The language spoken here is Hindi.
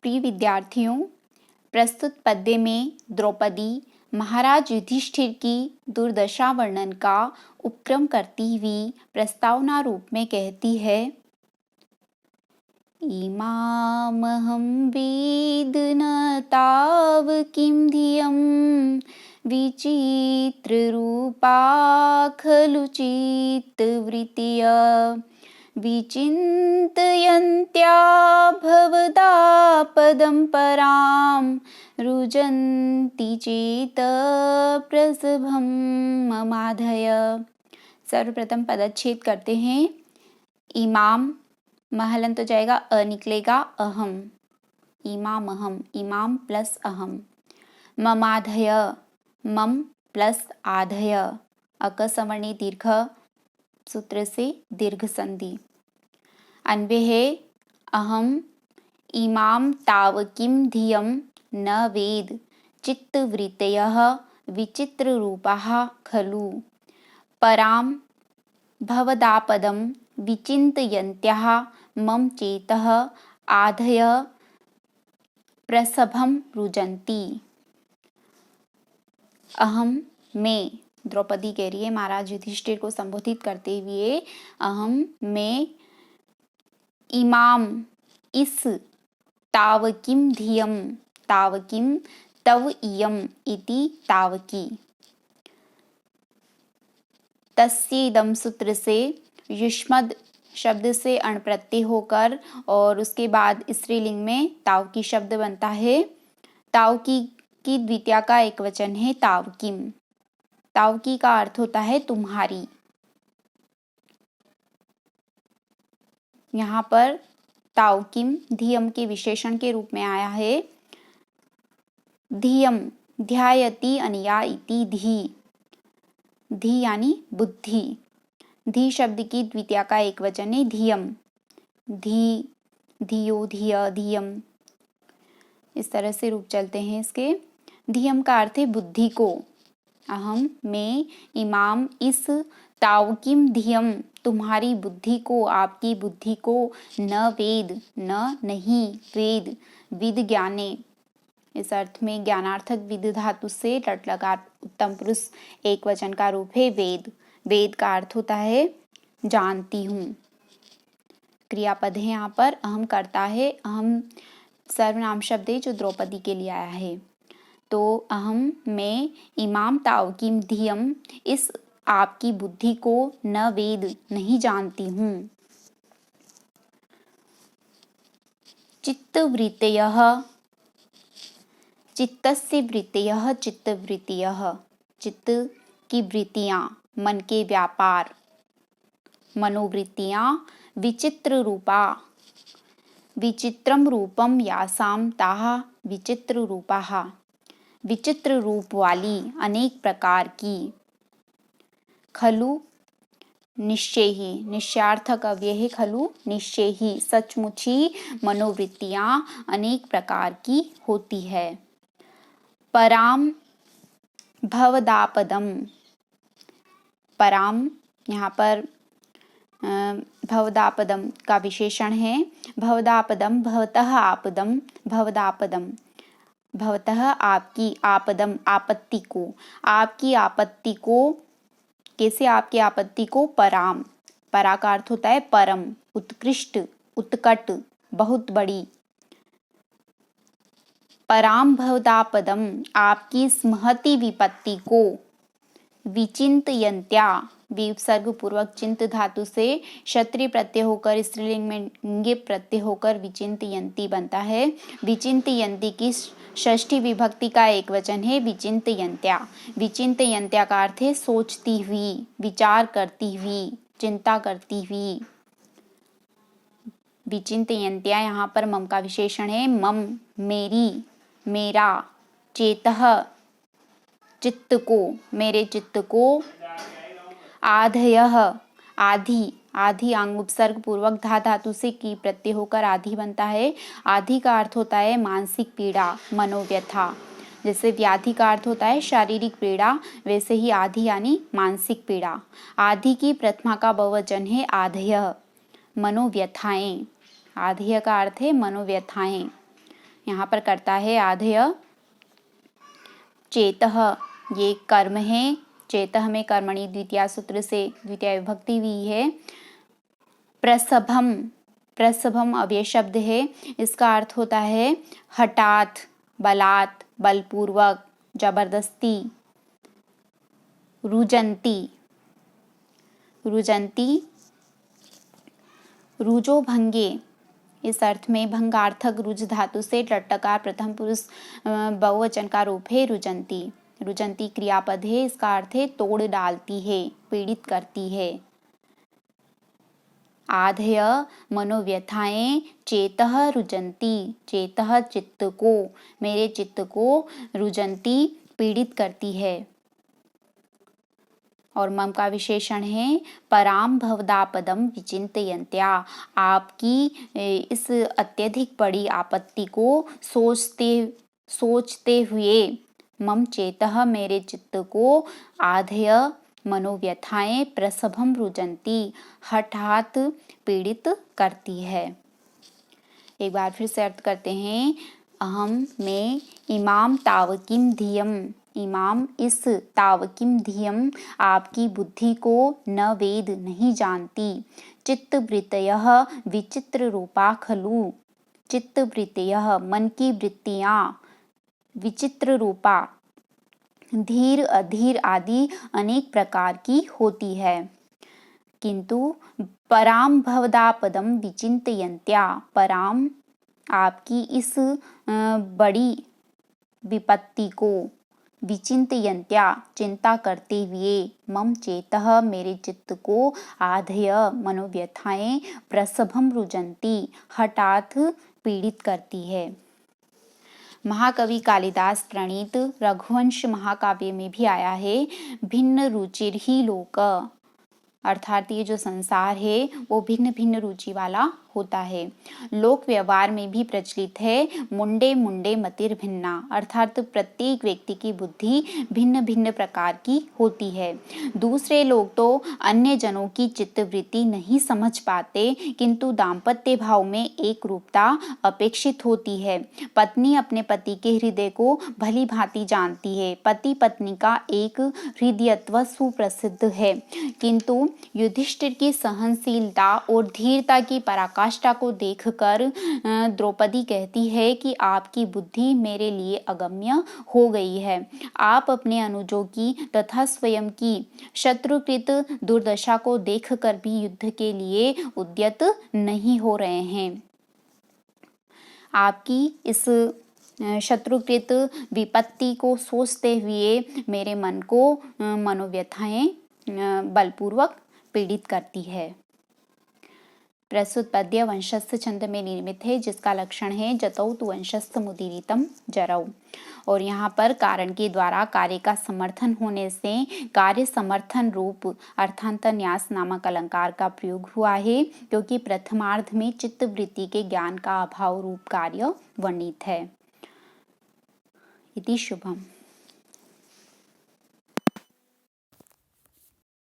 प्रिय विद्यार्थियों, प्रस्तुत पद्य में द्रौपदी महाराज युधिष्ठिर की दुर्दशा वर्णन का उपक्रम करती हुई प्रस्तावना रूप में कहती है, इमामहं वेद न ताव किं धियं विचित्ररूपा खलु चित्तवृत्तय विचिन्तयन्त्या भवदापदं परां रुजन्ति चेत प्रसभं ममाधय। सर्वप्रथम पदच्छेद करते हैं। इमाम महलन तो जाएगा, अ निकलेगा, अहम, इमाम अहम, इमाम प्लस अहम। ममाधय, मम प्लस आधय, अकसवर्णी दीर्घ सूत्र से दीर्घ संधि। अन्वय है, अहम इमाम ताव किम धियम न वेद चित्तवृत्तयः विचित्ररूपाः खलु परां भवदापदं विचिन्तयन्त्याः मम चेतः आधय प्रसभं रुजन्ति। अहम मैं, द्रौपदी कह रही है महाराज युधिष्ठिर को संबोधित करते हुए, अहम मैं इमाम इस तावकिम धियम, तावकिम तव इयम इति तावकी, तस्येदम सूत्र से युष्मद शब्द से अण प्रत्यय होकर और उसके बाद स्त्रीलिंग में तावकी शब्द बनता है। तावकी की द्वितीया का एक वचन है तावकिम। तावकी का अर्थ होता है तुम्हारी। यहाँ पर तावकिम धियम के विशेषण के रूप में आया है। धियम ध्यायति अनया इति धी, धी यानी बुद्धि। धी शब्द की द्वितीया का एक वचन है धियम, धी, धियो, धिय, धियम, इस तरह से रूप चलते हैं इसके। धियम का अर्थ है बुद्धि को। अहम मैं इमाम इस तावकिम धियम तुम्हारी बुद्धि को, आपकी बुद्धि को, न वेद न नहीं वेद विद ज्ञाने, इस अर्थ में ज्ञानार्थक विद धातु से लट लकार उत्तम पुरुष एक वचन का रूप है वेद। वेद का अर्थ होता है जानती हूँ। क्रियापद है यहाँ पर, अहम करता है, अहम सर्वनाम शब्द है जो द्रौपदी के लिए आया है। तो अहम मैं इमाम तावकीम धियम इस आपकी बुद्धि को न वेद नहीं जानती हूँ। चित्तवृत्तयः, चित्तस्य वृत्तयः चित्तवृत्तयः, चित्त की वृत्तियाँ, मन के व्यापार, मनोवृत्तियाँ, विचित्र रूपा, विचित्रम रूपम यासाम ताः विचित्र रूपाः, विचित्र रूप वाली, अनेक प्रकार की। खलु निश्चय ही, निश्चयार्थक अव्यय है खलु, निश्चय ही, सचमुच ही मनोवृत्तियाँ अनेक प्रकार की होती है। पराम भवदापदम, पराम यहाँ पर भवदापदम का विशेषण है। भवदापदम भवतः आपदम, भवदापदम भवतः आपकी, आपदम आपत्ति को, आपकी आपत्ति को, कैसे आपकी आपत्ति को, पराम, परा का अर्थ होता है परम, उत्कृष्ट, उत्कट, बहुत बड़ी। पराम भवदापदम आपकी इस महती विपत्ति को, विचिन्तयन्त्या विसर्ग पूर्वक चिंत धातु से क्षत्रिय प्रत्यय होकर स्त्रीलिंग में ङे प्रत्यय होकर विचिन्तयन्ती बनता है। विचिन्तयन्ती की षष्ठी विभक्ति का एक वचन है विचिन्तयन्त्या। विचिन्तयन्त्या का अर्थ है सोचती हुई, विचार करती हुई, चिंता करती हुई। विचिन्तयन्त्या यहाँ पर मम का विशेषण है, मम मेरी, मेरा, चेतः चित्त को, मेरे चित्त को, आधयः आधि, आधि आंग उपसर्ग पूर्वक धा धातु से की प्रत्यय होकर आधि बनता है। आधि का अर्थ होता है मानसिक पीड़ा, मनोव्यथा। जैसे व्याधि का अर्थ होता है शारीरिक पीड़ा, वैसे ही आधि यानी मानसिक पीड़ा। आधि की प्रथमा का बहुवचन है आधय, मनोव्यथाएं। आधेय का अर्थ है मनोव्यथाएं। यहाँ पर कर्ता है आधेय। चेतः ये कर्म है। चेतः में कर्मणि द्वितीया सूत्र से द्वितीया विभक्ति हुई है। प्रसभम, प्रसभम अव्यय शब्द है। इसका अर्थ होता है हठात, बलात्, बलपूर्वक, जबरदस्ती। रुजंती, रुजंती, रुजो भंगे, इस अर्थ में भंगार्थक रुज धातु से टट्टकार प्रथम पुरुष बहुवचन का रूप है रुजंती। रुजंती क्रियापद है। इसका अर्थ है तोड़ डालती है, पीड़ित करती है। आधेय मनोव्यथाएं चेतः रुजंती, चेतः चित्त को, मेरे चित्त को, रुजंती पीड़ित करती है। और मम का विशेषण है पराम भवदापदम विचिंतयन्त्या, आपकी इस अत्यधिक बड़ी आपत्ति को सोचते हुए मम चेतः मेरे चित्त को, आधेय मनोव्यथाएं प्रसभम रुजंती हठात पीड़ित करती है। एक बार फिर से अर्थ करते हैं। अहम में इमाम तावकिम धियम, इमाम इस, तावकिम धियम आपकी बुद्धि को न वेद नहीं जानती। चित्तवृत्तयः विचित्र रूपा खलु, चित्तवृत्तयः मन की वृत्तियाँ, विचित्र रूपा धीर अधीर आदि अनेक प्रकार की होती है। किंतु पराम भवदापदम विचिंतयन्त्या, पराम आपकी इस बड़ी विपत्ति को, विचिंतयन्त्या चिंता करते हुए, मम चेतः मेरे चित्त को, आधेय मनोव्यथाएं प्रसभम रुजंती हठात पीड़ित करती है। महाकवि कालिदास प्रणीत रघुवंश महाकाव्य में भी आया है भिन्न रुचिर ही लोक, अर्थात ये जो संसार है वो भिन्न भिन्न रुचि वाला होता है। लोक व्यवहार में भी प्रचलित है मुंडे मुंडे मतिर भिन्ना, अर्थात प्रत्येक व्यक्ति की बुद्धि भिन्न भिन्न प्रकार की होती है। दूसरे लोग तो अन्य जनों की चित्तवृत्ति नहीं समझ पाते, किंतु दाम्पत्य भाव में एक रूपता अपेक्षित होती है। पत्नी अपने पति के हृदय को भली भांति जानती है। पति पत्नी का एक हृदयत्व सुप्रसिद्ध है, किंतु युधिष्ठिर की सहनशीलता और धीरता की पराकाष्ठा को देखकर द्रौपदी कहती है कि आपकी बुद्धि मेरे लिए अगम्य हो गई है। आप अपने अनुजों की तथा स्वयं की शत्रुकृत दुर्दशा को देखकर भी युद्ध के लिए उद्यत नहीं हो रहे हैं। आपकी इस शत्रुकृत विपत्ति को सोचते हुए मेरे मन को मनोव्यथाएं बलपूर्वक पीड़ित करती है। प्रस्तुत पद्य वंशस्थ छंद में निर्मित है, जिसका लक्षण है जतौ तु वंशस्थ मुदीरितम जरौ। और यहाँ पर कारण के द्वारा कार्य का समर्थन होने से कार्य समर्थन रूप अर्थांतन्यास नामक अलंकार का प्रयोग हुआ है, क्योंकि प्रथमार्ध में चित्तवृत्ति के ज्ञान का अभाव रूप कार्य वर्णित है। इति शुभम।